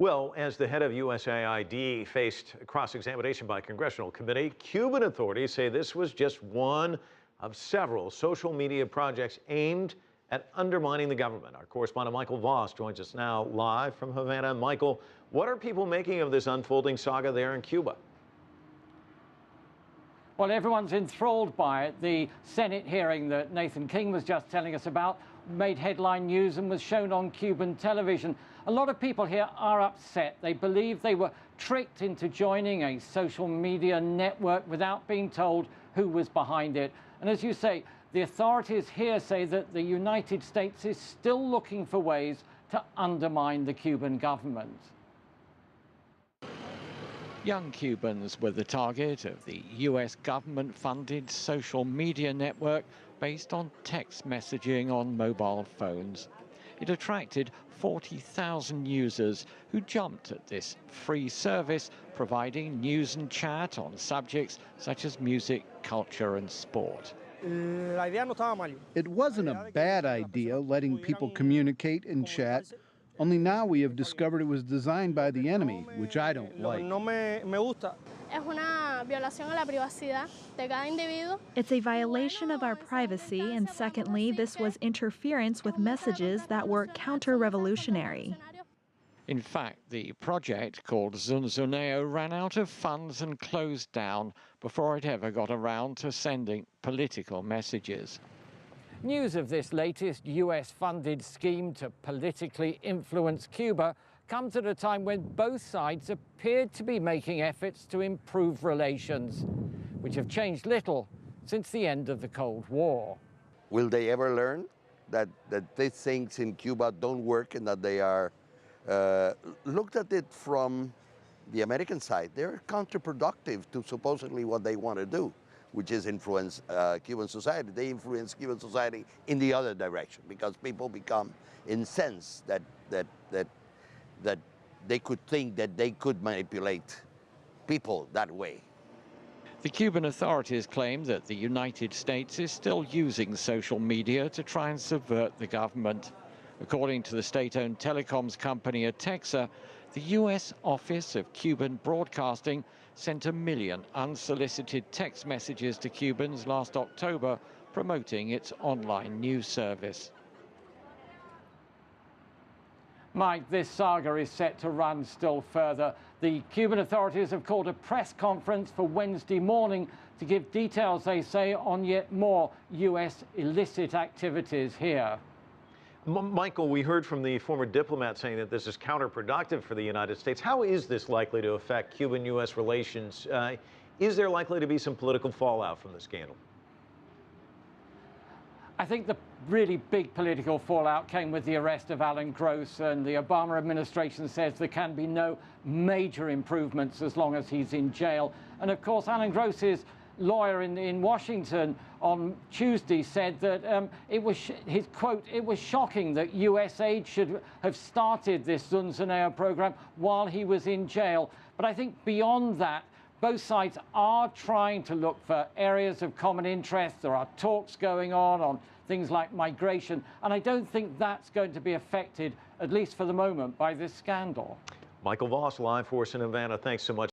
Well, as the head of USAID faced cross-examination by a congressional committee, Cuban authorities say this was just one of several social media projects aimed at undermining the government. Our correspondent Michael Voss joins us now live from Havana. Michael, what are people making of this unfolding saga there in Cuba? Well, everyone's enthralled by it. The Senate hearing that Nathan King was just telling us about made headline news and was shown on Cuban television. A lot of people here are upset. They believe they were tricked into joining a social media network without being told who was behind it. And as you say, the authorities here say that the United States is still looking for ways to undermine the Cuban government. Young Cubans were the target of the US government-funded social media network based on text messaging on mobile phones. It attracted 40,000 users who jumped at this free service, providing news and chat on subjects such as music, culture and sport. It wasn't a bad idea letting people communicate and chat. Only now we have discovered it was designed by the enemy, which I don't like. It's a violation of our privacy, and secondly, this was interference with messages that were counter-revolutionary. In fact, the project, called Zunzuneo, ran out of funds and closed down before it ever got around to sending political messages. News of this latest US-funded scheme to politically influence Cuba comes at a time when both sides appeared to be making efforts to improve relations, which have changed little since the end of the Cold War. Will they ever learn that these things in Cuba don't work and that they are looked at it from the American side? They're counterproductive to supposedly what they want to do, which is influence Cuban society. They influence Cuban society in the other direction because people become incensed that they could think that they could manipulate people that way. The Cuban authorities claim that the United States is still using social media to try and subvert the government. According to the state-owned telecoms company Atexa, the U.S. Office of Cuban Broadcasting sent 1 million unsolicited text messages to Cubans last October promoting its online news service. Mike, this saga is set to run still further. The Cuban authorities have called a press conference for Wednesday morning to give details, they say, on yet more U.S. illicit activities here. Michael, we heard from the former diplomat saying that this is counterproductive for the United States. How is this likely to affect Cuban-U.S. relations? Is there likely to be some political fallout from the scandal? I think the really big political fallout came with the arrest of Alan Gross, and the Obama administration says there can be no major improvements as long as he's in jail. And of course, Alan Gross's lawyer in Washington on Tuesday said that it was, his quote, "It was shocking that USAID should have started this Zunzuneo program while he was in jail." But I think beyond that, both sides are trying to look for areas of common interest. There are talks going on things like migration, and I don't think that's going to be affected, at least for the moment, by this scandal. Michael Voss, live for us in Havana. Thanks so much.